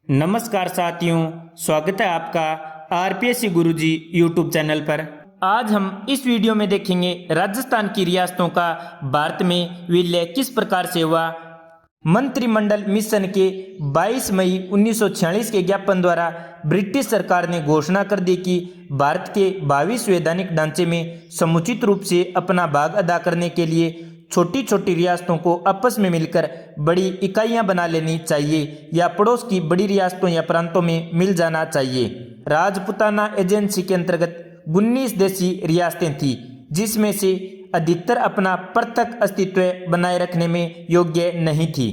नमस्कार साथियों, स्वागत है आपका आरपीएससी गुरुजी यूट्यूब चैनल पर। आज हम इस वीडियो में देखेंगे राजस्थान की रियासतों का भारत में विलय किस प्रकार से हुआ। मंत्रिमंडल मिशन के 22 मई 1946 के ज्ञापन द्वारा ब्रिटिश सरकार ने घोषणा कर दी कि भारत के भावी संवैधानिक ढांचे में समुचित रूप से अपना भाग अदा करने के लिए छोटी छोटी रियासतों को आपस में मिलकर बड़ी इकाइयां बना लेनी चाहिए या पड़ोस की बड़ी रियासतों या प्रांतों में मिल जाना चाहिए। राजपुताना एजेंसी के अंतर्गत 19 देशी रियासतें थीं, जिसमें से अधिकतर अपना पृथक अस्तित्व बनाए रखने में योग्य नहीं थी।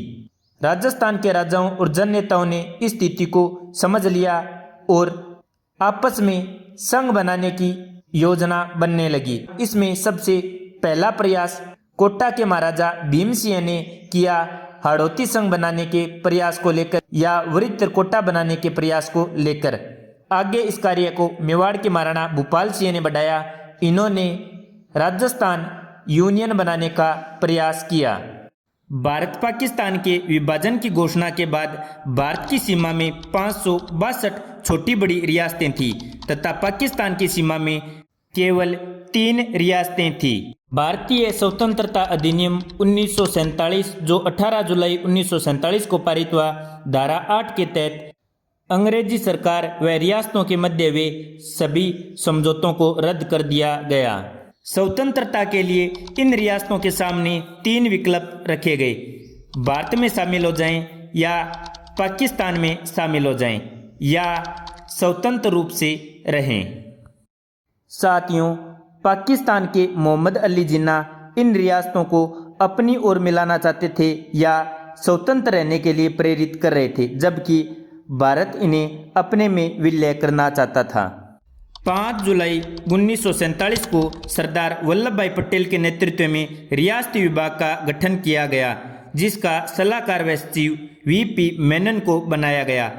राजस्थान के राजाओं और जननेताओं ने इस स्थिति को समझ लिया और आपस में संघ बनाने की योजना बनने लगी। इसमें सबसे पहला प्रयास कोटा के महाराजा भीम सिंह ने किया। हाड़ौती संघ बनाने के प्रयास को लेकर या वृत्त कोटा बनाने के प्रयास को लेकर आगे इस कार्य को मेवाड़ के महाराणा भूपाल सिंह ने बढ़ाया। इन्होंने राजस्थान यूनियन बनाने का प्रयास किया। भारत पाकिस्तान के विभाजन की घोषणा के बाद भारत की सीमा में 562 छोटी बड़ी रियासतें थीं तथा पाकिस्तान की सीमा में केवल 3 रियासतें थीं। भारतीय स्वतंत्रता अधिनियम 1947 जो 18 जुलाई 1947 को पारित हुआ, धारा 8 के तहत अंग्रेजी सरकार व रियासतों के मध्य हुए सभी समझौतों को रद्द कर दिया गया। स्वतंत्रता के लिए इन रियासतों के सामने 3 विकल्प रखे गए, भारत में शामिल हो जाएं या पाकिस्तान में शामिल हो जाएं या स्वतंत्र रूप से रहें। साथियों, पाकिस्तान के मोहम्मद अली जिन्ना इन रियासतों को अपनी ओर मिलाना चाहते थे या स्वतंत्र रहने के लिए प्रेरित कर रहे थे, जबकि भारत इन्हें अपने में विलय करना चाहता था। 5 जुलाई 1947 को सरदार वल्लभ भाई पटेल के नेतृत्व में रियासती विभाग का गठन किया गया, जिसका सलाहकार व सचिव वीपी मेनन को बनाया गया।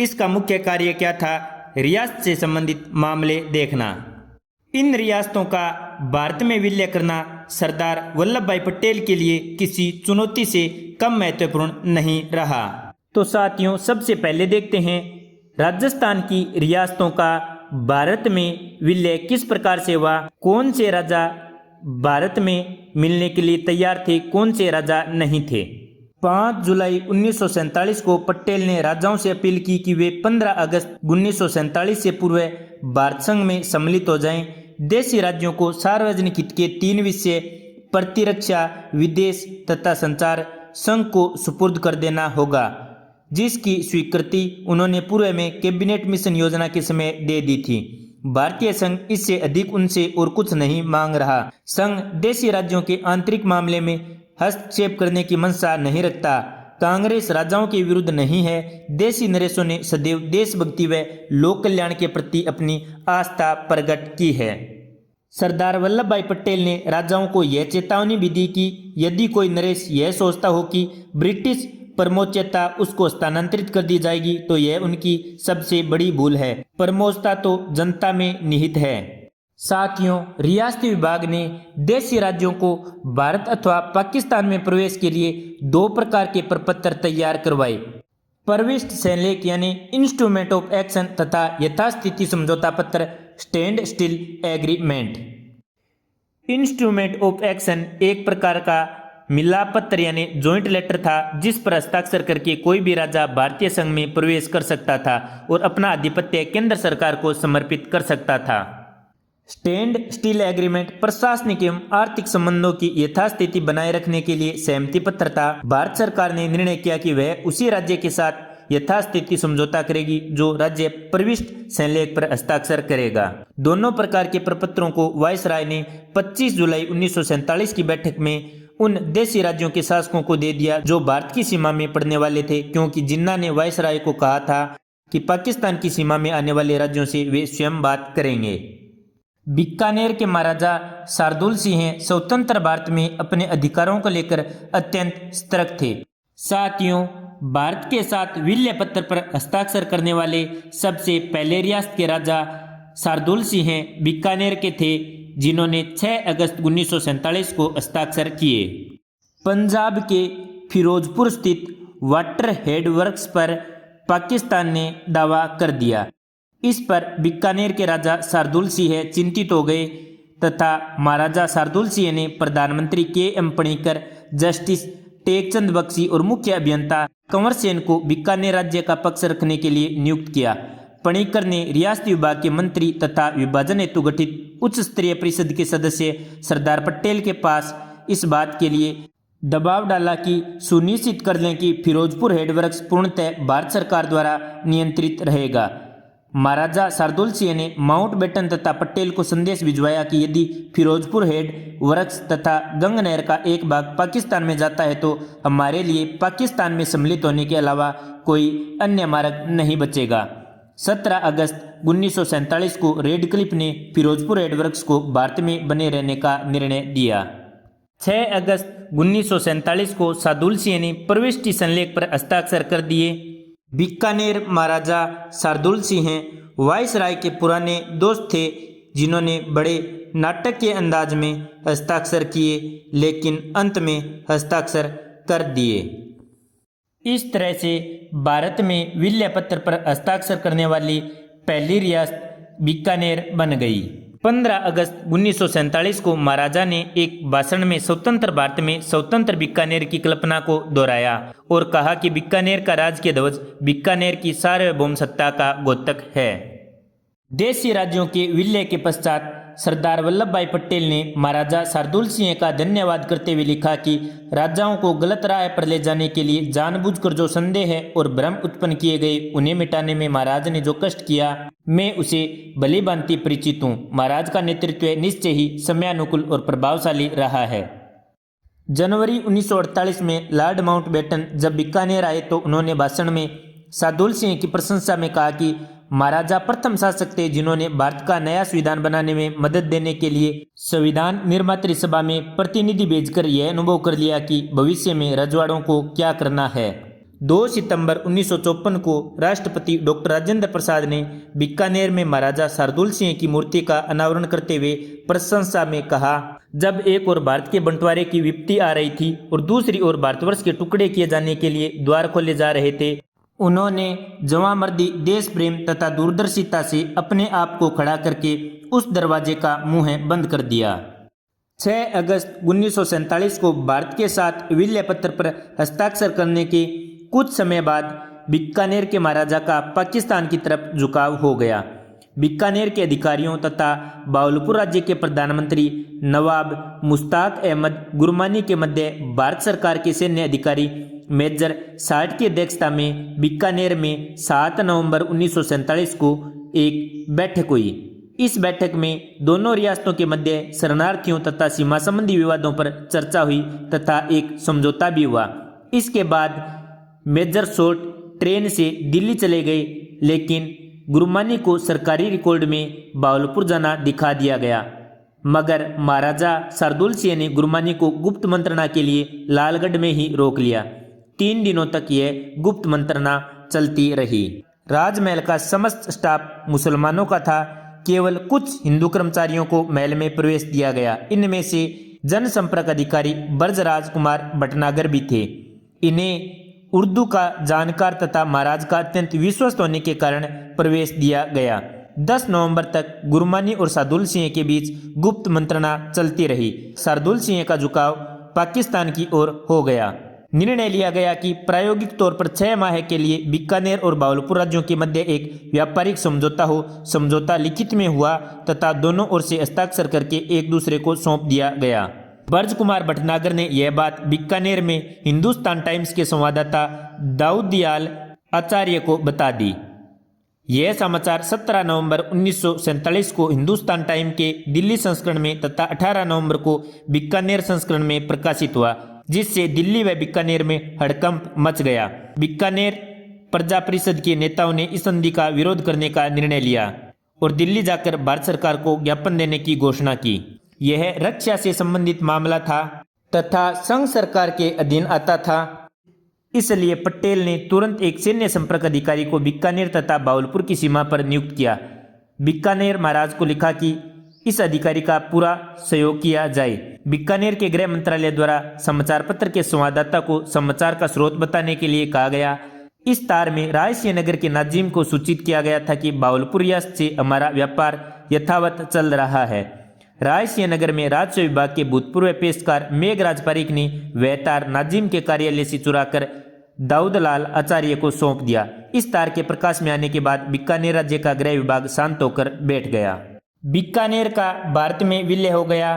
इसका मुख्य कार्य क्या था? रियासत से संबंधित मामले देखना। इन रियासतों का भारत में विलय करना सरदार वल्लभ भाई पटेल के लिए किसी चुनौती से कम महत्वपूर्ण नहीं रहा। तो साथियों, सबसे पहले देखते हैं राजस्थान की रियासतों का भारत में विलय किस प्रकार से हुआ। कौन से राजा भारत में मिलने के लिए तैयार थे, कौन से राजा नहीं थे। 5 जुलाई 1947 को पटेल ने राजाओं से अपील की कि वे 15 अगस्त 1947 से पूर्व भारत संघ में सम्मिलित हो जाएं। देशी राज्यों को सार्वजनिक हित के 3 विषय प्रतिरक्षा, विदेश तथा संचार संघ को सुपुर्द कर देना होगा, जिसकी स्वीकृति उन्होंने पूर्व में कैबिनेट मिशन योजना के समय दे दी थी। भारतीय संघ इससे अधिक उनसे और कुछ नहीं मांग रहा। संघ देशी राज्यों के आंतरिक मामले में हस्तक्षेप करने की मंशा नहीं रखता। कांग्रेस राजाओं के विरुद्ध नहीं है। देशी नरेशों ने सदैव देशभक्ति व लोक कल्याण के प्रति अपनी आस्था प्रकट की है। सरदार वल्लभ भाई पटेल ने राजाओं को यह चेतावनी भी दी कि यदि कोई नरेश यह सोचता हो कि ब्रिटिश परमोच्चता उसको स्थानांतरित कर दी जाएगी, तो यह उनकी सबसे बड़ी भूल है। परमोच्चता तो जनता में निहित है। साथियों, रियासती विभाग ने देशी राज्यों को भारत अथवा पाकिस्तान में प्रवेश के लिए 2 प्रकार के प्रपत्र तैयार करवाए, प्रविष्ट शैलेख यानी इंस्ट्रूमेंट ऑफ एक्शन तथा यथास्थिति समझौता पत्र stand still agreement. Instrument of action एक प्रकार का मिलाप पत्र यानी जॉइंट लेटर था, जिस पर हस्ताक्षर करके कोई भी राजा भारतीय संघ में प्रवेश कर सकता था और अपना आधिपत्य केंद्र सरकार को समर्पित कर सकता था। स्टैंड स्टिल एग्रीमेंट प्रशासनिक एवं आर्थिक संबंधों की यथास्थिति बनाए रखने के लिए सहमति पत्र था। भारत सरकार ने निर्णय किया कि वह उसी राज्य के साथ यथास्थिति समझौता करेगी जो राज्य प्रविष्ट शैलेख पर हस्ताक्षर करेगा। दोनों प्रकार के प्रपत्रों को वायसराय ने 25 जुलाई 1947 की बैठक में उन देशी राज्यों के शासकों को दे दिया जो भारत की सीमा में पड़ने वाले थे, क्योंकि जिन्ना ने वायसराय को कहा था कि पाकिस्तान की सीमा में आने वाले राज्यों से वे स्वयं बात करेंगे। बीकानेर के महाराजा शार्दुल सिंह स्वतंत्र भारत में अपने अधिकारों को लेकर अत्यंत सतर्क थे। साथियों, भारत के साथ विलय पत्र पर हस्ताक्षर करने वाले सबसे पहले रियासत के राजा शार्दुल सिंह बीकानेर के थे, जिन्होंने 6 अगस्त 1947 को हस्ताक्षर किए। पंजाब के फिरोजपुर स्थित वाटर हेड वर्क्स पर पाकिस्तान ने दावा कर दिया। इस पर बीकानेर के राजा शार्दुल सिंह चिंतित हो गए तथा महाराजा शार्दुल सिंह ने प्रधानमंत्री के.एम. पणिकर, जस्टिस टेकचंद बख्शी और मुख्य अभियंता कंवर सेन को बीकानेर राज्य का पक्ष रखने के लिए नियुक्त किया। पणिकर ने रियासती विभाग के मंत्री तथा विभाजन हेतु गठित उच्च स्तरीय परिषद के सदस्य सरदार पटेल के पास इस बात के लिए दबाव डाला कि सुनिश्चित कर लें कि फिरोजपुर हेडवर्क्स पूर्णतः भारत सरकार द्वारा नियंत्रित रहेगा। महाराजा शार्दुल सिंह ने माउंटबेटन तथा पटेल को संदेश भिजवाया कि यदि फिरोजपुर हेड वर्क्स तथा गंग नहर का एक भाग पाकिस्तान में जाता है तो हमारे लिए पाकिस्तान में सम्मिलित होने के अलावा कोई अन्य मार्ग नहीं बचेगा। 17 अगस्त 1947 को रेडक्लिफ ने फिरोजपुर हेडवर्क्स को भारत में बने रहने का निर्णय दिया। 6 अगस्त 1947 को शार्दुल सिंह ने प्रविष्टि संलेख पर हस्ताक्षर कर दिए। बीकानेर महाराजा शार्दुल सिंह वायसराय के पुराने दोस्त थे जिन्होंने बड़े नाटक के अंदाज में हस्ताक्षर किए, लेकिन अंत में हस्ताक्षर कर दिए। इस तरह से भारत में विल्य पत्र पर हस्ताक्षर करने वाली पहली रियासत बीकानेर बन गई। 15 अगस्त 1947 को महाराजा ने एक भाषण में स्वतंत्र भारत में स्वतंत्र बीकानेर की कल्पना को दोहराया और कहा कि बीकानेर का राजकीय ध्वज बीकानेर की सार्वभौम सत्ता का द्योतक है। देशी राज्यों के विलय के पश्चात सरदार वल्लभ भाई पटेल ने महाराजा शार्दुल सिंह का धन्यवाद करते हुए लिखा कि राजाओं को गलत राह पर ले जाने के लिए जानबूझकर जो संदेह और भ्रम उत्पन्न किए गए उन्हें मिटाने में महाराज ने जो कष्ट किया मैं उसे भली भांति परिचित हूँ। महाराज का नेतृत्व निश्चय ही समयानुकूल और प्रभावशाली रहा है। जनवरी 1948 में लॉर्ड माउंटबेटन जब बीकानेर आए तो उन्होंने भाषण में शार्दुल सिंह की प्रशंसा में कहा कि महाराजा प्रथम शासक थे जिन्होंने भारत का नया संविधान बनाने में मदद देने के लिए संविधान निर्मात्री सभा में प्रतिनिधि भेजकर यह अनुभव कर लिया कि भविष्य में रजवाड़ों को क्या करना है। 2 सितंबर 1954 को राष्ट्रपति डॉक्टर राजेंद्र प्रसाद ने बीकानेर में महाराजा शार्दुल सिंह की मूर्ति का अनावरण करते हुए प्रशंसा में कहा, जब एक ओर भारत के बंटवारे की विपत्ति आ रही थी और दूसरी ओर भारतवर्ष के टुकड़े किए जाने के लिए द्वार खोले जा रहे थे, उन्होंने जवामर्दी देश प्रेम तथा दूरदर्शिता से अपने आप को खड़ा करके उस दरवाजे का मुंह बंद कर दिया। 6 अगस्त 1947 को भारत के साथ विल्य पत्र पर हस्ताक्षर करने के कुछ समय बाद बीकानेर के महाराजा का पाकिस्तान की तरफ झुकाव हो गया। बीकानेर के अधिकारियों तथा बावलपुर राज्य के प्रधानमंत्री नवाब मुश्ताक अहमद गुरमानी के मध्य भारत सरकार के सैन्य अधिकारी मेजर साठ की अध्यक्षता में बीकानेर में 7 नवंबर 1947 को एक बैठक हुई। इस बैठक में दोनों रियासतों के मध्य शरणार्थियों तथा सीमा संबंधी विवादों पर चर्चा हुई तथा एक समझौता भी हुआ। इसके बाद मेजर शॉर्ट ट्रेन से दिल्ली चले गए, लेकिन गुरमानी को सरकारी रिकॉर्ड में बावलपुर जाना दिखा दिया गया, मगर महाराजा शार्दुल सिंह ने गुरमानी को गुप्त मंत्रणा के लिए लालगढ़ में ही रोक लिया। 3 दिनों तक यह गुप्त मंत्रणा चलती रही। राजमहल का समस्त स्टाफ मुसलमानों का था, केवल कुछ हिंदू कर्मचारियों को महल में प्रवेश दिया गया। इनमें से जनसंपर्क अधिकारी ब्रजराज कुमार भटनागर भी थे। इन्हें उर्दू का जानकार तथा महाराज का अत्यंत विश्वस्त होने के कारण प्रवेश दिया गया। 10 नवंबर तक गुरमानी और शार्दुल सिंह के बीच गुप्त मंत्रणा चलती रही। शार्दुल सिंह का झुकाव पाकिस्तान की ओर हो गया। निर्णय लिया गया कि प्रायोगिक तौर पर 6 माह के लिए बीकानेर और बावलपुर राज्यों के मध्य एक व्यापारिक समझौता हो। समझौता लिखित में हुआ तथा दोनों ओर से हस्ताक्षर करके एक दूसरे को सौंप दिया गया। ब्रज कुमार भटनागर ने यह बात बीकानेर में हिंदुस्तान टाइम्स के संवाददाता दाऊद दयाल आचार्य को बता दी। यह समाचार 17 नवंबर 1947 को हिंदुस्तान टाइम के दिल्ली संस्करण में तथा 18 नवंबर को बीकानेर संस्करण में प्रकाशित हुआ, जिससे दिल्ली व बीकानेर में हड़कंप मच गया। बीकानेर प्रजा परिषद के नेताओं ने इस संधि का विरोध करने का निर्णय लिया और दिल्ली जाकर भारत सरकार को ज्ञापन देने की घोषणा की। यह रक्षा से संबंधित मामला था तथा संघ सरकार के अधीन आता था, इसलिए पटेल ने तुरंत एक सैन्य संपर्क अधिकारी को बीकानेर तथा बावलपुर की सीमा पर नियुक्त किया। बीकानेर महाराज को लिखा कि इस अधिकारी का पूरा सहयोग किया जाए। बीकानेर के गृह मंत्रालय द्वारा समाचार पत्र के संवाददाता को समाचार का स्रोत बताने के लिए कहा गया। इस तार में रायसिंह नगर के नाजिम को सूचित किया गया था कि बावलपुर रियासत से हमारा व्यापार यथावत चल रहा है। रायसिंह नगर में राजस्व विभाग के भूतपूर्व पेशकार मेघराज पारीक ने वह तार नाजिम के कार्यालय से चुराकर दाऊदलाल आचार्य को सौंप दिया। इस तार के प्रकाश में आने के बाद बीकानेर राज्य का गृह विभाग शांत होकर बैठ गया। बीकानेर का भारत में विलय हो गया।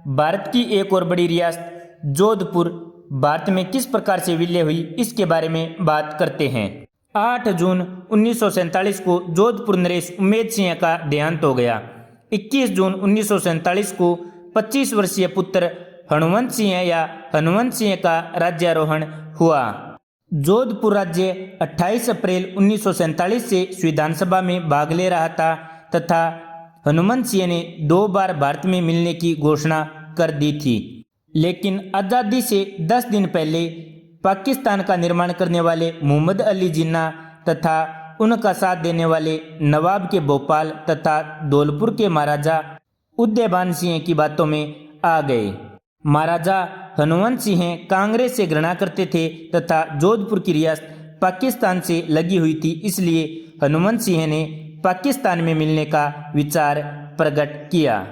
भारत की एक और बड़ी रियासत जोधपुर भारत में किस प्रकार से विलय हुई, इसके बारे में बात करते हैं। 8 जून 1947 को जोधपुर नरेश उम्मेद सिंह का देहांत हो गया। 21 जून 1947 को 25 वर्षीय पुत्र हनुमंत सिंह या हनुमंत सिंह का राज्यारोहण हुआ। जोधपुर राज्य 28 अप्रैल 1947 से विधानसभा में भाग ले रहा था तथा हनुमंत सिंह ने 2 बार भारत में मिलने की घोषणा कर दी थी, लेकिन आज़ादी से 10 दिन पहले पाकिस्तान का निर्माण करने वाले मोहम्मद अली जिन्ना तथा उनका साथ देने वाले नवाब के भोपाल तथा धौलपुर के महाराजा उदयभान सिंह की बातों में आ गए। महाराजा हनुमंत सिंह कांग्रेस से घृणा करते थे तथा जोधपुर की रियासत पाकिस्तान से लगी हुई थी, इसलिए हनुमंत सिंह ने पाकिस्तान में मिलने का विचार प्रकट किया।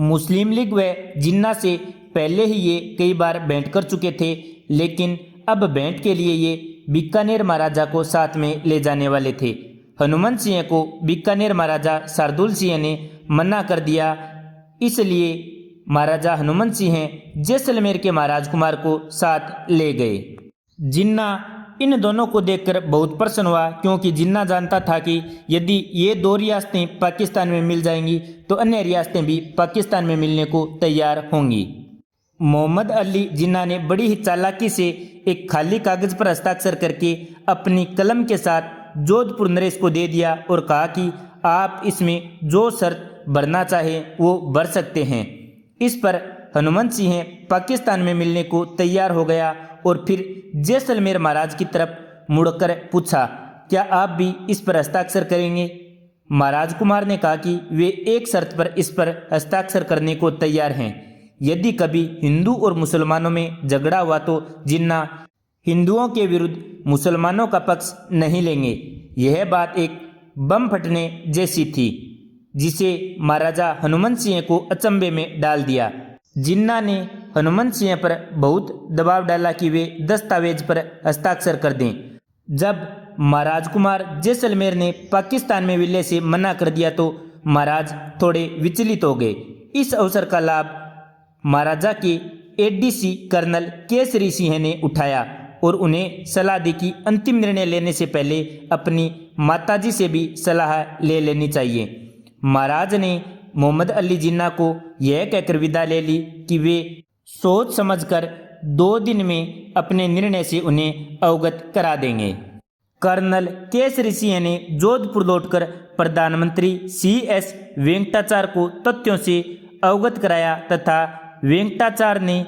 मुस्लिम लीग व जिन्ना से पहले ही ये कई बार भेंट कर चुके थे, लेकिन अब भेंट के लिए ये बीकानेर महाराजा को साथ में ले जाने वाले थे। हनुमंत सिंह को बीकानेर महाराजा शार्दुल सिंह ने मना कर दिया, इसलिए महाराजा हनुमंत सिंह जैसलमेर के महाराज कुमार को साथ ले गए। जिन्ना इन दोनों को देखकर बहुत प्रसन्न हुआ, क्योंकि जिन्ना जानता था कि यदि ये 2 रियासतें पाकिस्तान में मिल जाएंगी तो अन्य रियासतें भी पाकिस्तान में मिलने को तैयार होंगी। मोहम्मद अली जिन्ना ने बड़ी ही चालाकी से एक खाली कागज पर हस्ताक्षर करके अपनी कलम के साथ जोधपुर नरेश को दे दिया और कहा कि आप इसमें जो शर्त भरना चाहे वो भर सकते हैं। इस पर हनुमंत सिंह पाकिस्तान में मिलने को तैयार हो गया और फिर जैसलमेर महाराज की तरफ मुड़कर पूछा, क्या आप भी इस पर हस्ताक्षर करेंगे? महाराज कुमार ने कहा कि वे एक शर्त पर इस पर हस्ताक्षर करने को तैयार हैं। यदि कभी हिंदू और मुसलमानों में झगड़ा हुआ तो जिन्ना हिंदुओं के विरुद्ध मुसलमानों का पक्ष नहीं लेंगे। यह बात एक बम फटने जैसी थी, जिसे महाराजा हनुमंत सिंह को अचंभे में डाल दिया। जिन्ना ने हनुमंत सिंह पर बहुत दबाव डाला कि वे दस्तावेज पर हस्ताक्षर कर दें। जब महाराज कुमार जैसलमेर ने पाकिस्तान में विलय से मना कर दिया तो महाराज थोड़े विचलित हो गए। इस अवसर का लाभ महाराजा के एडीसी कर्नल केसरी सिंह ने उठाया और उन्हें सलाह दी कि अंतिम निर्णय लेने से पहले अपनी माताजी से भी सलाह ले लेनी चाहिए। महाराज ने मोहम्मद अली जिन्ना को यह कहकर विदा ले ली कि वे सोच समझकर 2 दिन में अपने निर्णय से उन्हें अवगत करा देंगे। कर्नल केसरी सिंह ने जोधपुर लौटकर प्रधानमंत्री CS वेंकटाचार्य को तथ्यों से अवगत कराया तथा वेंकटाचार्य ने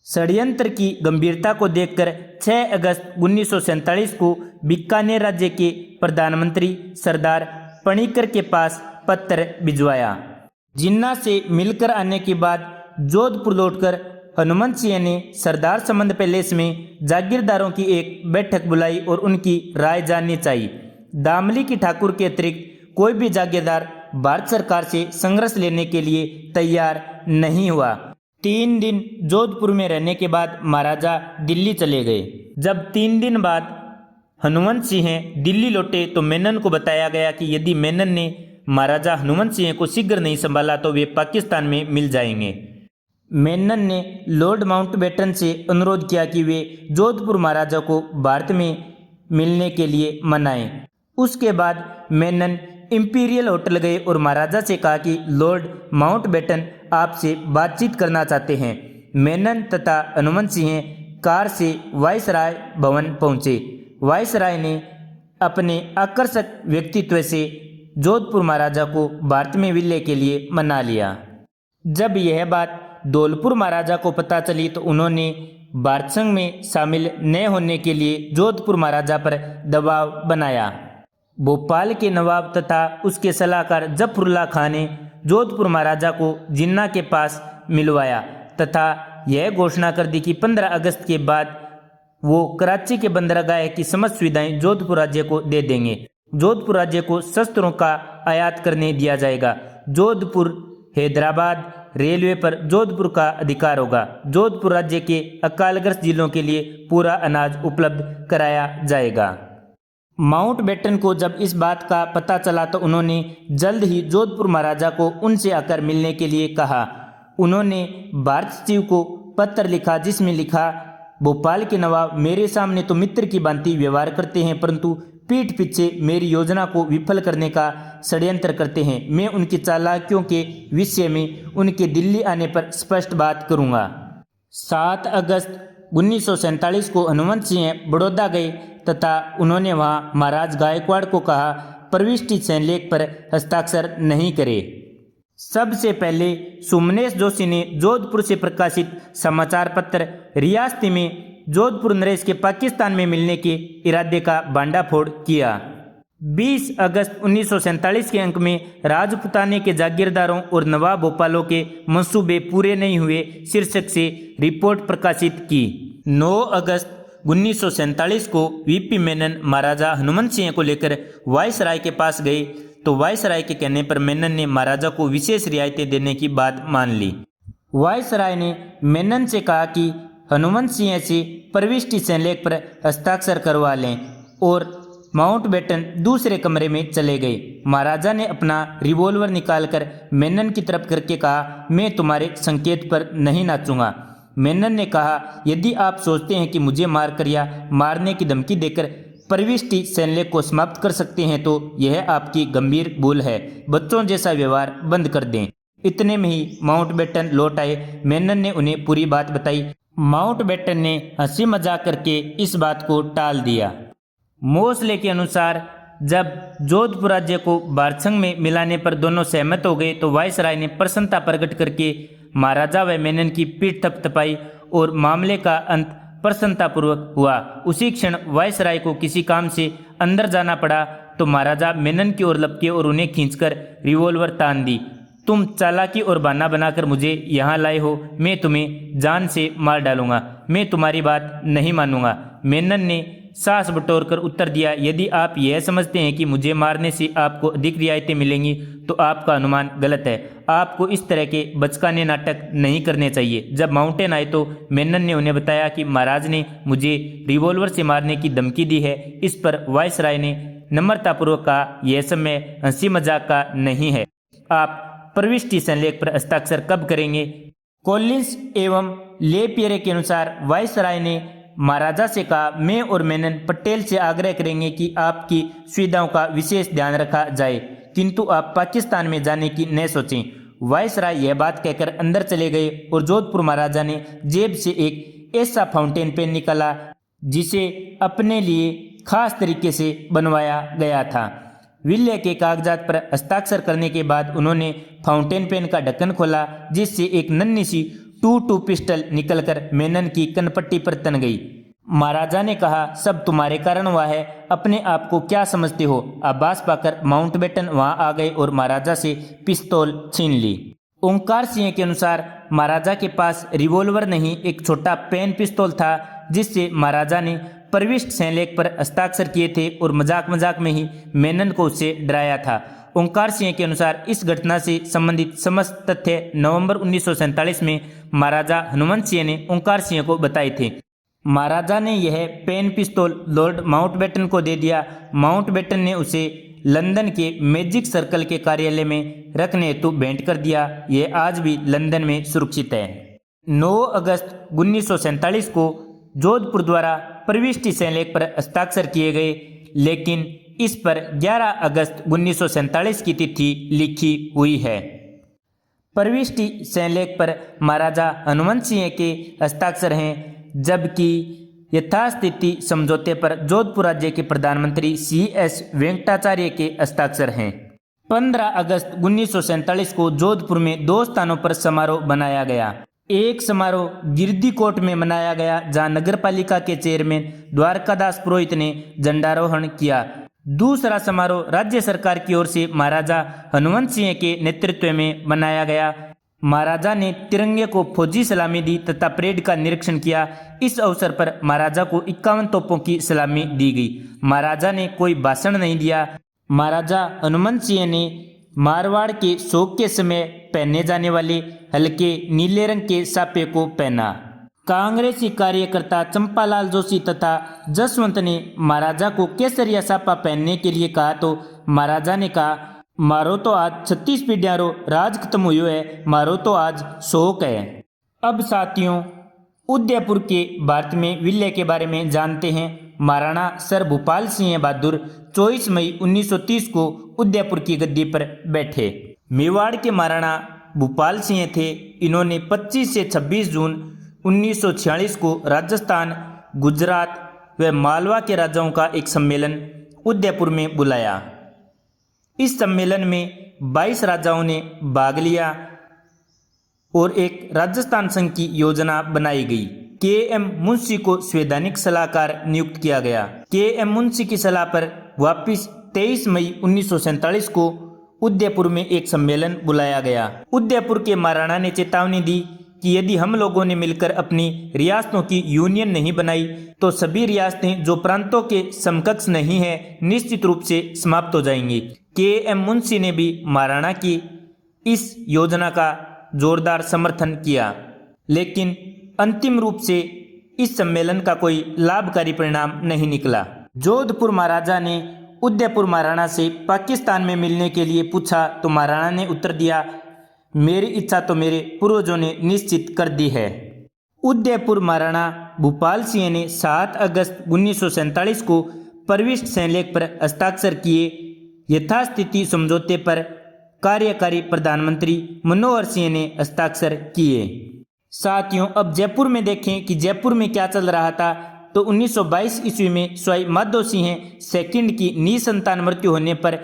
षड्यंत्र की गंभीरता को देखकर 6 अगस्त 1947 को बीकानेर राज्य के प्रधानमंत्री सरदार पणिकर के पास पत्र भिजवाया। जिन्ना से मिलकर आने के बाद जोधपुर लौटकर हनुमंत सिंह ने सरदार संबंध पैलेस में जागीरदारों की एक बैठक बुलाई और उनकी राय जाननी चाहिए। दामली की ठाकुर के अतिरिक्त कोई भी जागीरदार भारत सरकार से संघर्ष लेने के लिए तैयार नहीं हुआ। 3 दिन जोधपुर में रहने के बाद महाराजा दिल्ली चले गए। जब 3 दिन बाद हनुमंत सिंह दिल्ली लौटे तो मेनन को बताया गया कि यदि मेनन ने महाराजा हनुमंत सिंह को शीघ्र नहीं संभाला तो वे पाकिस्तान में मिल जाएंगे। मेनन ने लॉर्ड माउंटबेटन से अनुरोध किया कि वे जोधपुर महाराजा को भारत में मिलने के लिए मनाएं। उसके बाद मेनन इंपीरियल होटल गए और महाराजा से कहा कि लॉर्ड माउंटबेटन आपसे बातचीत करना चाहते हैं। मेनन तथा हनुमंत सिंह कार से वायसराय भवन पहुंचे। वायसराय ने अपने आकर्षक व्यक्तित्व से जोधपुर महाराजा को भारत में विलय के लिए मना लिया। जब यह बात धौलपुर महाराजा को पता चली तो उन्होंने भारत संघ में शामिल न होने के लिए जोधपुर महाराजा पर दबाव बनाया। भोपाल के नवाब तथा उसके सलाहकार जफरुल्लाह खान ने जोधपुर महाराजा को जिन्ना के पास मिलवाया तथा यह घोषणा कर दी कि 15 अगस्त के बाद वो कराची के बंदरगाह की समस्त सुविधाएं जोधपुर राज्य को दे देंगे। जोधपुर राज्य को शस्त्रों का आयात करने दिया जाएगा। जोधपुर हैदराबाद रेलवे पर जोधपुर का अधिकार होगा। जोधपुर राज्य के अकालग्रस्त जिलों के लिए पूरा अनाज उपलब्ध कराया जाएगा। माउंटबेटन को जब इस बात का पता चला तो उन्होंने जल्द ही जोधपुर महाराजा को उनसे आकर मिलने के लिए कहा। उन्होंने भारत सचिव को पत्र लिखा जिसमें लिखा, भोपाल के नवाब मेरे सामने तो मित्र की भांति व्यवहार करते हैं, परंतु पीठ पीछे मेरी योजना को विफल करने का षड्यंत्र करते हैं। मैं उनकी चालाकियों के विषय में उनके दिल्ली आने पर स्पष्ट बात करूंगा। 7 अगस्त 1947 को हनुमंत सिंह बड़ौदा गए तथा उन्होंने वहां महाराज गायकवाड़ को कहा प्रविष्टि शैनलेख पर हस्ताक्षर नहीं करे। सबसे पहले सुमनेश जोशी ने जोधपुर से प्रकाशित समाचार पत्र रियासती में जोधपुर नरेश के पाकिस्तान में मिलने के इरादे का भांडाफोड़ किया। 20 अगस्त 1947 के अंक में राजपुताने के जागीरदारों और नवाब भोपालों के मंसूबे पूरे नहीं हुए शीर्षक से रिपोर्ट प्रकाशित की। 9 अगस्त 1947 को वीपी मेनन महाराजा हनुमंत सिंह को लेकर वायसराय के पास गए तो वायसराय के कहने पर मेनन ने महाराजा को विशेष रियायतें देने की बात मान ली। वायसराय ने मेनन से कहा कि हनुमंत सिंह से प्रविष्टि शैनलेख पर हस्ताक्षर करवा लें और माउंटबेटन दूसरे कमरे में चले गए। महाराजा ने अपना रिवॉल्वर निकालकर मेनन की तरफ करके कहा, मैं तुम्हारे संकेत पर नहीं नाचूंगा। मेनन ने कहा, यदि आप सोचते हैं कि मुझे मारकर या मारने की धमकी देकर प्रविष्टि शैनलेख को समाप्त कर सकते हैं तो यह आपकी गंभीर भूल है। बच्चों जैसा व्यवहार बंद कर दें। इतने में ही माउंटबेटन लौट आए। मेनन ने उन्हें पूरी बात बताई। माउंटबेटन ने हंसी मजाक करके इस बात को टाल दिया। मोसले के अनुसार जब जोधपुर राज्य को भारत संघ में मिलाने पर दोनों सहमत हो गए तो वायसराय ने प्रसन्नता प्रकट करके महाराजा व मेनन की पीठ थपथपाई और मामले का अंत प्रसन्नतापूर्वक हुआ। उसी क्षण वायसराय को किसी काम से अंदर जाना पड़ा तो महाराजा मेनन की ओर लपके और उन्हें खींचकर रिवॉल्वर तान दी। तुम चालाकी और बहाना बनाकर मुझे यहाँ लाए हो, मैं तुम्हें जान से मार डालूंगा, मैं तुम्हारी बात नहीं मानूंगा। मेनन ने साहस बटोर कर उत्तर दिया, यदि आप यह समझते हैं कि मुझे मारने से आपको अधिक रियायतें मिलेंगी तो आपका अनुमान गलत है। आपको इस तरह के बचकाने नाटक नहीं करने चाहिए। जब माउंटेन आए तो मेनन ने उन्हें बताया कि महाराज ने मुझे रिवॉल्वर से मारने की धमकी दी है। इस पर वायसराय ने नम्रतापूर्वक कहा, यह समय हंसी मजाक का नहीं है। आप प्रविष्टि शैनलेख पर हस्ताक्षर कब करेंगे? कॉलिंस एवं लेपियरे के अनुसार वायसराय ने महाराजा से कहा, मैं और मेनन पटेल से आग्रह करेंगे कि आपकी सुविधाओं का विशेष ध्यान रखा जाए, किंतु आप पाकिस्तान में जाने की न सोचें। वायसराय यह बात कहकर अंदर चले गए और जोधपुर महाराजा ने जेब से एक ऐसा फाउंटेन पेन निकाला जिसे अपने लिए खास तरीके से बनवाया गया था। विल्ले के कागजात पर हस्ताक्षर करने के बाद उन्होंने फाउंटेन पेन का ढक्कन खोला जिससे एक नन्ही सी 22 पिस्टल निकलकर मेनन की कनपट्टी पर तन गई। महाराजा ने कहा, सब तुम्हारे कारण हुआ है, अपने आप को क्या समझते हो? आभास पाकर माउंटबेटन वहां आ गए और महाराजा से पिस्तौल छीन ली। ओंकार सिंह के अनुसार महाराजा के पास रिवॉल्वर नहीं, एक छोटा पेन पिस्तौल था जिससे महाराजा ने प्रविष्ट शैनलेख पर हस्ताक्षर किए थे और मजाक मजाक में ही मेनन को उससे डराया था। ओंकार सिंह के अनुसार इस घटना से संबंधित समस्त तथ्य नवंबर 1947 में महाराजा हनुमंत सिंह ने ओंकार सिंह को बताए थे। महाराजा ने यह पेन पिस्तौल लॉर्ड माउंटबेटन को दे दिया। माउंटबेटन ने उसे लंदन के मैजिक सर्कल के कार्यालय में रखने हेतु भेंट कर दिया। यह आज भी लंदन में सुरक्षित है। 9 अगस्त 1947 को जोधपुर द्वारा प्रविष्टि शैनलेख पर हस्ताक्षर किए गए, लेकिन इस पर 11 अगस्त 1947 की तिथि लिखी हुई है। प्रविष्टि शैनलेख पर महाराजा हनुमंत सिंह के हस्ताक्षर हैं, जबकि यथास्थिति समझौते पर जोधपुर राज्य के प्रधानमंत्री CS वेंकटाचार्य के हस्ताक्षर हैं। 15 अगस्त 1947 को जोधपुर में 2 स्थानों पर समारोह बनाया गया। एक समारोह गिरदी कोट में मनाया गया जहां नगरपालिका के चेयरमैन द्वारकादास पुरोहित ने झंडारोहण किया। दूसरा समारोह राज्य सरकार की ओर से महाराजा हनुमंत सिंह के नेतृत्व में मनाया गया। महाराजा ने तिरंगे को फौजी सलामी दी तथा परेड का निरीक्षण किया। इस अवसर पर महाराजा को 51 तोपों की सलामी दी गई। महाराजा ने कोई भाषण नहीं दिया। महाराजा हनुमंत सिंह ने मारवाड़ के शोक के समय पहने जाने वाले हल्के नीले रंग के साफे को पहना। कांग्रेसी कार्यकर्ता चंपालाल जोशी तथा जसवंत ने महाराजा को केसरिया साफा पहनने के लिए कहा तो महाराजा ने कहा, मारो तो आज 36 पीढ़ियां रो राज खत्म हुई है, मारो तो आज शोक है। अब साथियों, उदयपुर के भारत में विलय के बारे में जानते हैं। महाराणा सर भूपाल सिंह बहादुर 24 मई 1930 को उदयपुर की गद्दी पर बैठे। मेवाड़ के महाराणा भूपाल सिंह थे। इन्होंने 25 से 26 जून 1946 को राजस्थान, गुजरात व मालवा के राजाओं का एक सम्मेलन उदयपुर में बुलाया। इस सम्मेलन में 22 राजाओं ने भाग लिया और एक राजस्थान संघ की योजना बनाई गई। के.एम. मुंशी को संवैधानिक सलाहकार नियुक्त किया गया। के.एम. मुंशी की सलाह पर वापिस 23 मई 1947 को उदयपुर में एक सम्मेलन बुलाया गया। उदयपुर के महाराणा ने चेतावनी दी कि यदि हम लोगों ने मिलकर अपनी रियासतों की यूनियन नहीं बनाई तो सभी रियासतें जो प्रांतों के समकक्ष नहीं है निश्चित रूप से समाप्त हो जाएंगी। के.एम. मुंशी ने भी महाराणा की इस योजना का जोरदार समर्थन किया, लेकिन अंतिम रूप से इस सम्मेलन का कोई लाभकारी परिणाम नहीं निकला। जोधपुर महाराजा ने उदयपुर महाराणा से पाकिस्तान में मिलने के लिए पूछा तो महाराणा ने उत्तर दिया, मेरी इच्छा तो मेरे पूर्वजों ने निश्चित कर दी है। उदयपुर महाराणा भूपाल सिंह ने 7 अगस्त 1947 को प्रविष्ट शैलेख पर हस्ताक्षर किए। यथास्थिति समझौते पर कार्यकारी प्रधानमंत्री मनोहर सिंह ने हस्ताक्षर किए। साथियों, अब जयपुर में देखें कि जयपुर में क्या चल रहा था। तो 1922 ईस्वी में स्वाई माधो सिंह सेकंड की निसंतान मृत्यु होने पर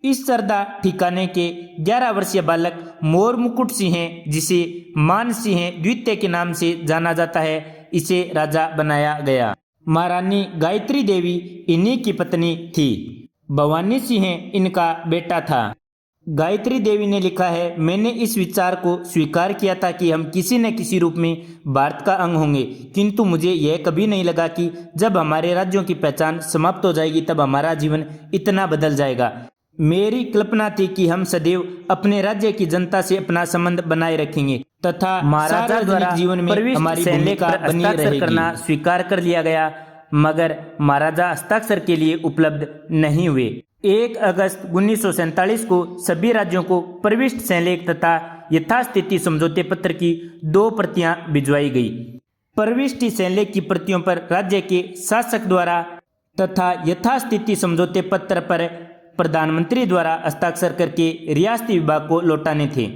इस सरदा ठिकाने के 11 वर्षीय बालक मोर मुकुट सिंह, जिसे मान सिंह द्वितीय के नाम से जाना जाता है, इसे राजा बनाया गया। महारानी गायत्री देवी इन्हीं की पत्नी थी। भवानी सिंह इनका बेटा था। गायत्री देवी ने लिखा है, मैंने इस विचार को स्वीकार किया था कि हम किसी न किसी रूप में भारत का अंग होंगे, किंतु मुझे यह कभी नहीं लगा कि जब हमारे राज्यों की पहचान समाप्त हो जाएगी तब हमारा जीवन इतना बदल जाएगा। मेरी कल्पना थी कि हम सदैव अपने राज्य की जनता से अपना संबंध बनाए रखेंगे तथा महाराजा द्वारा जीवन में हमारी भूमिका बनी रहेगी। करना स्वीकार कर लिया गया, मगर महाराजा हस्ताक्षर के लिए उपलब्ध नहीं हुए। 1 अगस्त 1947 को सभी राज्यों को प्रविष्ट शैलेख तथा यथास्थिति समझौते पत्र की 2 प्रतियां भिजवाई गई। प्रविष्ट शैलेख की प्रतियों पर राज्य के शासक द्वारा तथा यथास्थिति समझौते पत्र पर प्रधानमंत्री द्वारा हस्ताक्षर करके रियासती विभाग को लौटाने थे।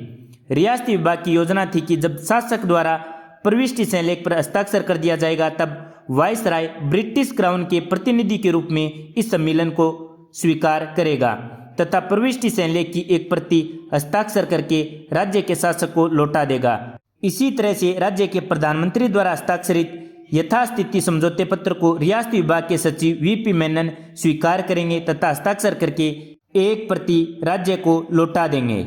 रियासती विभाग की योजना थी कि जब शासक द्वारा प्रविष्ट शैलेख पर हस्ताक्षर कर दिया जाएगा तब वायसराय ब्रिटिश क्राउन के प्रतिनिधि के रूप में इस सम्मेलन को स्वीकार करेगा तथा प्रविष्ट शैलेख की एक प्रति हस्ताक्षर करके राज्य के शासक को लौटा देगा। इसी तरह से राज्य के प्रधानमंत्री द्वारा हस्ताक्षरित यथास्थिति समझौते पत्र को रियासती विभाग के सचिव वीपी मेनन स्वीकार करेंगे तथा हस्ताक्षर करके एक प्रति राज्य को लौटा देंगे।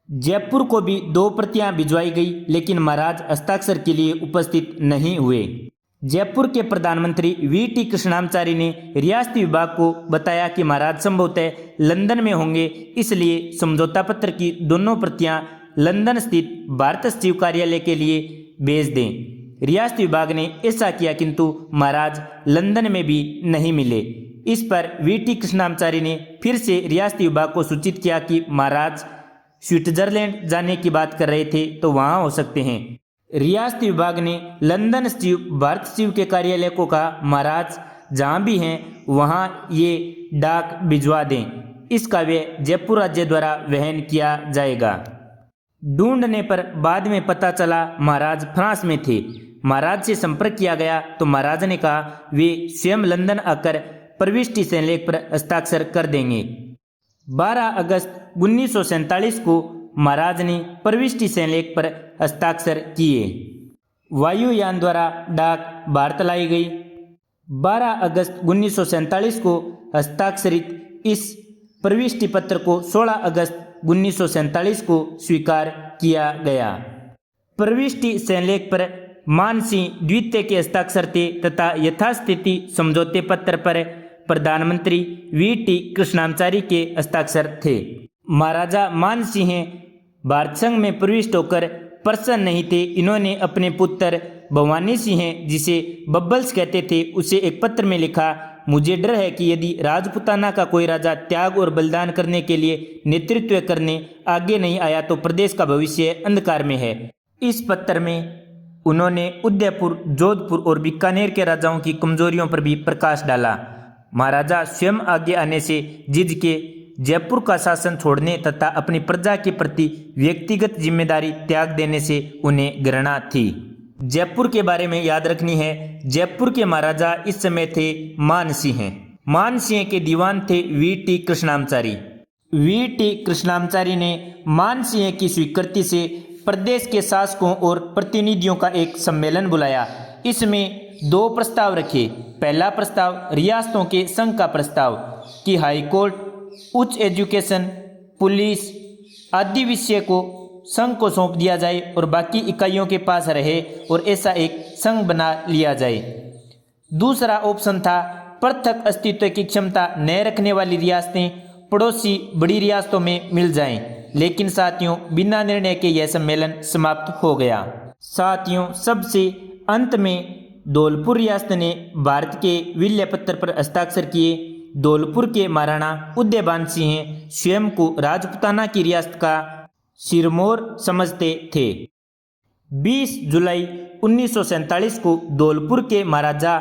जयपुर को भी 2 प्रतियां भिजवाई गई, लेकिन महाराज हस्ताक्षर के लिए उपस्थित नहीं हुए। जयपुर के प्रधानमंत्री वीटी कृष्णाचारी ने रियासती विभाग को बताया कि महाराज संभवतः लंदन में होंगे, इसलिए समझौता पत्र की दोनों प्रतियां लंदन स्थित भारत सचिव कार्यालय के लिए भेज दें। रियासती विभाग ने ऐसा किया, किंतु महाराज लंदन में भी नहीं मिले। इस पर वीटी कृष्णाचारी ने फिर से रियासती विभाग को सूचित किया कि महाराज स्विट्जरलैंड जाने की बात कर रहे थे तो वहां हो सकते हैं। रियासती विभाग ने लंदन सचिव भारत सचिव के कार्यालय को कहा, महाराज जहां भी हैं वहां ये डाक भिजवा दें, इसका व्यय जयपुर राज्य द्वारा वहन किया जाएगा। ढूंढने पर बाद में पता चला महाराज फ्रांस में थे। महाराज से संपर्क किया गया तो महाराज ने कहा वे स्वयं लंदन आकर प्रविष्ट शैलेख पर हस्ताक्षर कर देंगे। 12 अगस्त 1947 को महाराज ने प्रविष्ट शैलेख पर हस्ताक्षर किए। वायुयान द्वारा डाक भारत लाई गई। 12 अगस्त 1947 को हस्ताक्षरित इस प्रविष्टि पत्र को 16 अगस्त 1947 को स्वीकार किया गया। प्रविष्टि शिलालेख पर मानसिंह द्वितीय के हस्ताक्षर थे तथा यथास्थिति समझौते पत्र पर प्रधानमंत्री वी.टी. कृष्णाचारी के हस्ताक्षर थे। महाराजा मानसिंह भारत संघ में प्रविष्ट होकर प्रसन्न नहीं थे। इन्होंने अपने पुत्र भवानी सिंह, जिसे बब्बल्स कहते थे, उसे एक पत्र में लिखा, मुझे डर है कि यदि राजपूताना का कोई राजा त्याग और बलिदान करने के लिए नेतृत्व करने आगे नहीं आया तो प्रदेश का भविष्य अंधकार में है। इस पत्र में उन्होंने उदयपुर, जोधपुर और बीकानेर के राजाओं की कमजोरियों पर भी प्रकाश डाला। महाराजा स्वयं आगे आने से जिद के जयपुर का शासन छोड़ने तथा अपनी प्रजा के प्रति व्यक्तिगत जिम्मेदारी त्याग देने से उन्हें घृणा थी। जयपुर के बारे में याद रखनी है, जयपुर के महाराजा इस समय थे मानसिंह। मानसिंह के दीवान थे वी.टी. कृष्णाचारी। वी.टी. कृष्णाचारी ने मानसिंह की स्वीकृति से प्रदेश के शासकों और प्रतिनिधियों का एक सम्मेलन बुलाया। इसमें 2 प्रस्ताव रखे। पहला प्रस्ताव रियासतों के संघ का प्रस्ताव कि हाई कोर्ट, उच्च एजुकेशन, पुलिस आदि विषय को संघ को सौंप दिया जाए और बाकी इकाइयों के पास रहे और ऐसा एक संघ बना लिया जाए। दूसरा ऑप्शन था पृथक अस्तित्व की क्षमता न रखने वाली रियासतें पड़ोसी बड़ी रियासतों में मिल जाएं। लेकिन साथियों, बिना निर्णय के यह सम्मेलन समाप्त हो गया। साथियों, सबसे अंत में धौलपुर रियासत ने भारत के विलय पत्र पर हस्ताक्षर किए। धौलपुर के महाराणा उदयभान सिंह स्वयं को राजपूताना की रियासत का सिरमौर समझते थे। 20 जुलाई 1947 को धौलपुर के महाराजा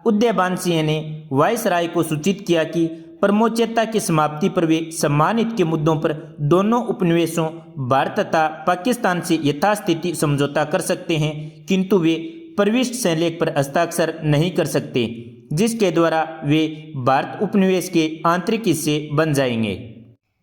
उदयभान सिंह ने वायसराय को सूचित किया कि परमोच्चता की समाप्ति पर वे सम्मानित के मुद्दों पर दोनों उपनिवेशों भारत तथा पाकिस्तान से यथास्थिति समझौता कर सकते हैं, किंतु वे प्रविष्ट शिलालेख पर हस्ताक्षर नहीं कर सकते, जिसके द्वारा वे भारत उपनिवेश के आंतरिक हिस्से बन जाएंगे।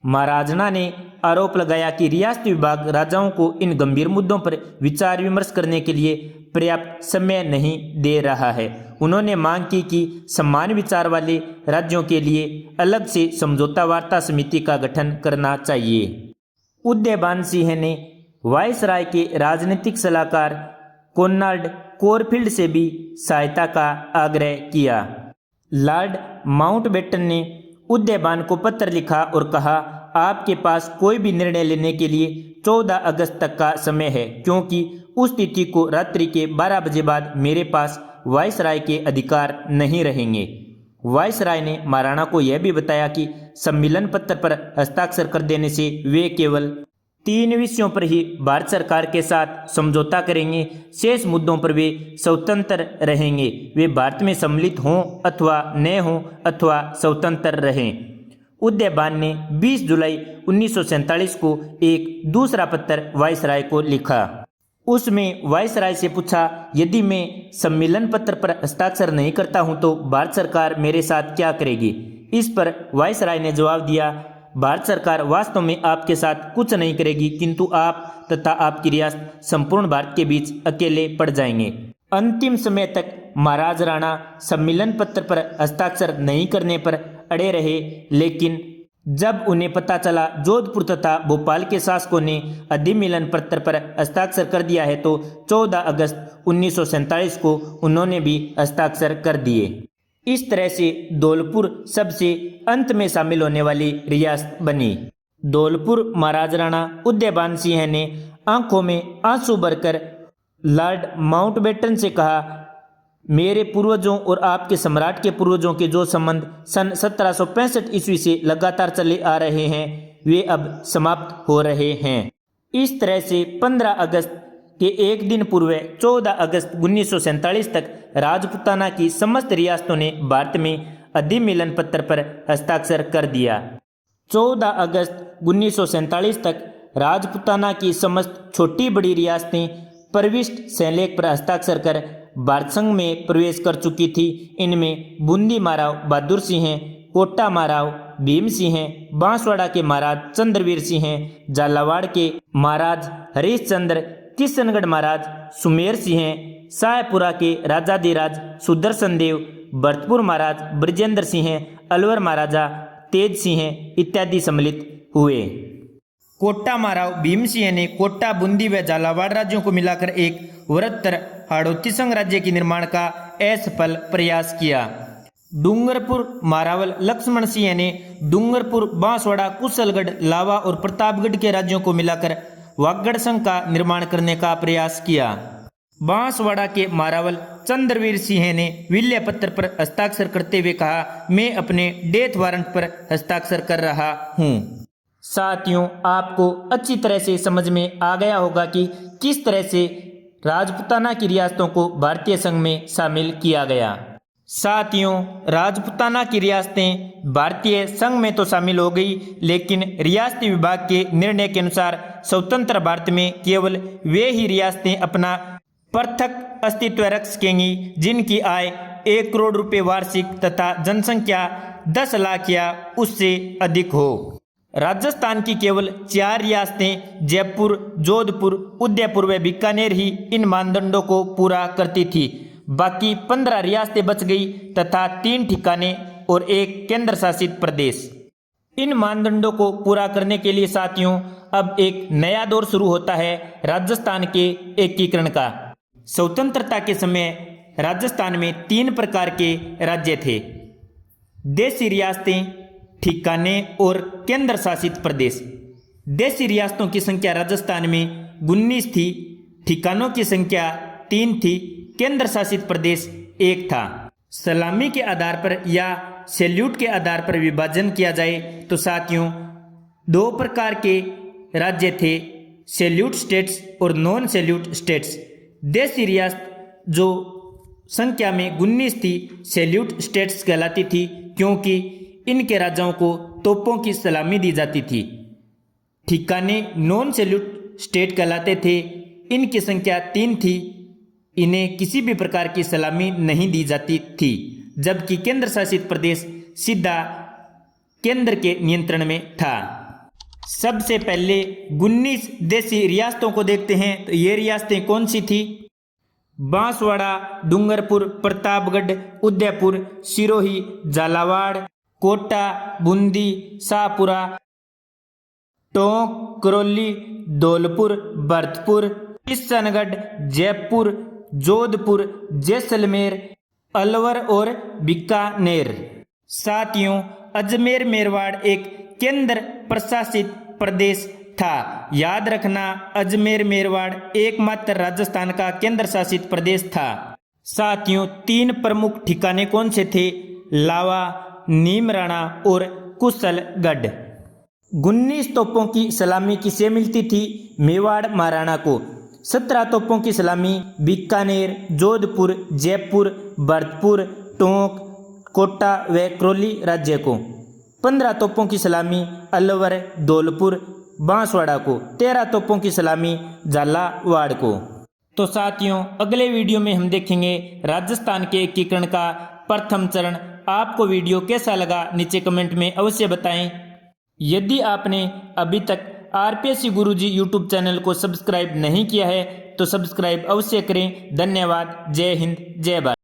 महाराजा ने आरोप लगाया कि रियासती विभाग राजाओं को इन गंभीर मुद्दों पर विचार विमर्श करने के लिए पर्याप्त समय नहीं दे रहा है। उन्होंने मांग की कि समान विचार वाले राज्यों के लिए अलग से समझौता वार्ता समिति का गठन करना चाहिए। उदयभान सिंह ने वायसराय के राजनीतिक सलाहकार कोनार्ड कोरफील्ड से भी सहायता का आग्रह किया। लॉर्ड माउंटबेटन ने उदयभान को पत्र लिखा और कहा, आपके पास कोई भी निर्णय लेने के लिए 14 अगस्त तक का समय है, क्योंकि उस तिथि को रात्रि के 12 बजे बाद मेरे पास वायसराय के अधिकार नहीं रहेंगे। वायसराय ने महाराणा को यह भी बताया कि सम्मेलन पत्र पर हस्ताक्षर कर देने से वे केवल 3 विषयों पर ही भारत सरकार के साथ समझौता करेंगे, शेष मुद्दों पर वे स्वतंत्र रहेंगे। वे भारत में सम्मिलित हों अथवा न हों अथवा स्वतंत्र रहें। उदयभान ने 20 जुलाई 1947 को एक दूसरा पत्र वायसराय को लिखा। उसमें वायसराय से पूछा, यदि मैं सम्मेलन पत्र पर हस्ताक्षर नहीं करता हूं तो भारत सरकार मेरे साथ क्या करेगी। इस पर वायसराय ने जवाब दिया, भारत सरकार वास्तव में आपके साथ कुछ नहीं करेगी, किंतु आप तथा आपकी रियासत संपूर्ण भारत के बीच अकेले पड़ जाएंगे। अंतिम समय तक महाराज राणा सम्मेलन पत्र पर हस्ताक्षर नहीं करने पर अड़े रहे, लेकिन जब उन्हें पता चला जोधपुर तथा भोपाल के शासकों ने अधिमिलन पत्र पर हस्ताक्षर कर दिया है तो 14 अगस्त 1947 को उन्होंने भी हस्ताक्षर कर दिए। इस तरह से धौलपुर सबसे अंत में शामिल होने वाली रियासत बनी। धौलपुर महाराज राणा उदयभान सिंह ने आंखों में आंसू भरकर लॉर्ड माउंटबेटन से कहा, मेरे पूर्वजों और आपके सम्राट के पूर्वजों के जो संबंध सन 1765 ईस्वी से लगातार चले आ रहे हैं वे अब समाप्त हो रहे हैं। इस तरह से 15 अगस्त के एक दिन पूर्व 14 अगस्त 1947 तक राजपूताना की समस्त रियासतों ने भारत में अधिमिलन पत्र पर हस्ताक्षर कर दिया। 14 अगस्त 1947 तक राजपूताना की समस्त छोटी बड़ी रियासतें प्रविष्ट शिलालेख पर हस्ताक्षर कर भारत संघ में प्रवेश कर चुकी थी। इनमें बूंदी महाराव बहादुर सिंह, कोटा महाराव भीम सिंह, बांसवाड़ा के महाराज चंद्रवीर सिंह, झालावाड़ के महाराज हरीशचंद्र, किशनगढ़ महाराज सुमेर सिंह, शाहपुरा के राजाधिराज सुदर्शन देव, भरतपुर महाराज ब्रजेंद्र सिंह, अलवर महाराजा तेज सिंह इत्यादि सम्मिलित हुए। कोट्टा माराव भीमसिंह ने कोट्टा बूंदी व झालावाड़ राज्यों को मिलाकर एक वृहत्तर हाड़ौती संघ राज्य के निर्माण का असफल प्रयास किया। डूंगरपुर मारावल लक्ष्मण सिंह ने डूंगरपुर, बांसवाड़ा, कुशलगढ़, लावा और प्रतापगढ़ के राज्यों को मिलाकर वागड़ संघ का निर्माण करने का प्रयास किया। बांसवाड़ा के मारावल चंद्रवीर सिंह ने विल्य पत्र पर हस्ताक्षर करते हुए कहा, मैं अपने डेथ वारंट पर हस्ताक्षर कर रहा हूँ। साथियों, आपको अच्छी तरह से समझ में आ गया होगा कि किस तरह से राजपूताना की रियासतों को भारतीय संघ में शामिल किया गया। साथियों, राजपूताना की रियासतें भारतीय संघ में तो शामिल हो गई, लेकिन रियासती विभाग के निर्णय के अनुसार स्वतंत्र भारत में केवल वे ही रियासतें अपना पृथक अस्तित्व रख सकेंगी जिनकी आय 1 करोड़ रुपए वार्षिक तथा जनसंख्या 10 लाख या उससे अधिक हो। राजस्थान की केवल 4 रियासतें जयपुर, जोधपुर, उदयपुर व बीकानेर ही इन मानदंडों को पूरा करती थी। बाकी 15 रियासतें बच गई तथा 3 ठिकाने और एक केंद्र शासित प्रदेश। इन मानदंडों को पूरा करने के लिए साथियों अब एक नया दौर शुरू होता है राजस्थान के एकीकरण का। स्वतंत्रता के समय राजस्थान में 3 प्रकार के राज्य थे: देशी रियासतें, ठिकाने और केंद्र शासित प्रदेश। देशी रियासतों की संख्या राजस्थान में 19 थी, ठिकानों की संख्या 3 थी, केंद्र शासित प्रदेश 1 था। सलामी के आधार पर या सैल्यूट के आधार पर विभाजन किया जाए तो साथियों 2 प्रकार के राज्य थे: सैल्यूट स्टेट्स और नॉन सैल्यूट स्टेट्स। देशी रियासत जो संख्या में 19 थी सैल्यूट स्टेट्स कहलाती थी, क्योंकि इनके राजाओं को तोपों की सलामी दी जाती थी। ठिकाने नॉन सैल्यूट स्टेट कहलाते थे, इनकी संख्या 3 थी, इन्हें किसी भी प्रकार की सलामी नहीं दी जाती थी, जबकि केंद्र शासित प्रदेश सीधा केंद्र के नियंत्रण में था। सबसे पहले 19 देशी रियासतों को देखते हैं तो ये रियासतें कौन सी थी? बांसवाड़ा, डूंगरपुर, प्रतापगढ़, उदयपुर, सिरोही, झालावाड़, कोटा, बूंदी, शाहपुरा, टोंक, करौली, धौलपुर, भरतपुर, किशनगढ़, जयपुर, जोधपुर, जैसलमेर, अलवर और बीकानेर। साथियों, अजमेर मेरवाड़ एक केंद्र प्रशासित प्रदेश था। याद रखना, अजमेर मेरवाड़ एकमात्र राजस्थान का केंद्र शासित प्रदेश था। साथियों, 3 प्रमुख ठिकाने कौन से थे? लावा, नीमराणा और कुशलगढ़। 19 तोपों की सलामी किसे मिलती थी? मेवाड़ महाराणा को। 17 तोपों की सलामी बीकानेर, जोधपुर, जयपुर, भरतपुर, टोंक, कोटा व करौली राज्य को। 15 तोपों की सलामी अलवर, धौलपुर, बांसवाड़ा को। 13 तोपों की सलामी झालावाड़ को। तो साथियों, अगले वीडियो में हम देखेंगे राजस्थान के एकीकरण का प्रथम चरण। आपको वीडियो कैसा लगा नीचे कमेंट में अवश्य बताएं। यदि आपने अभी तक आरपीएससी गुरुजी यूट्यूब चैनल को सब्सक्राइब नहीं किया है तो सब्सक्राइब अवश्य करें। धन्यवाद। जय हिंद, जय भारत।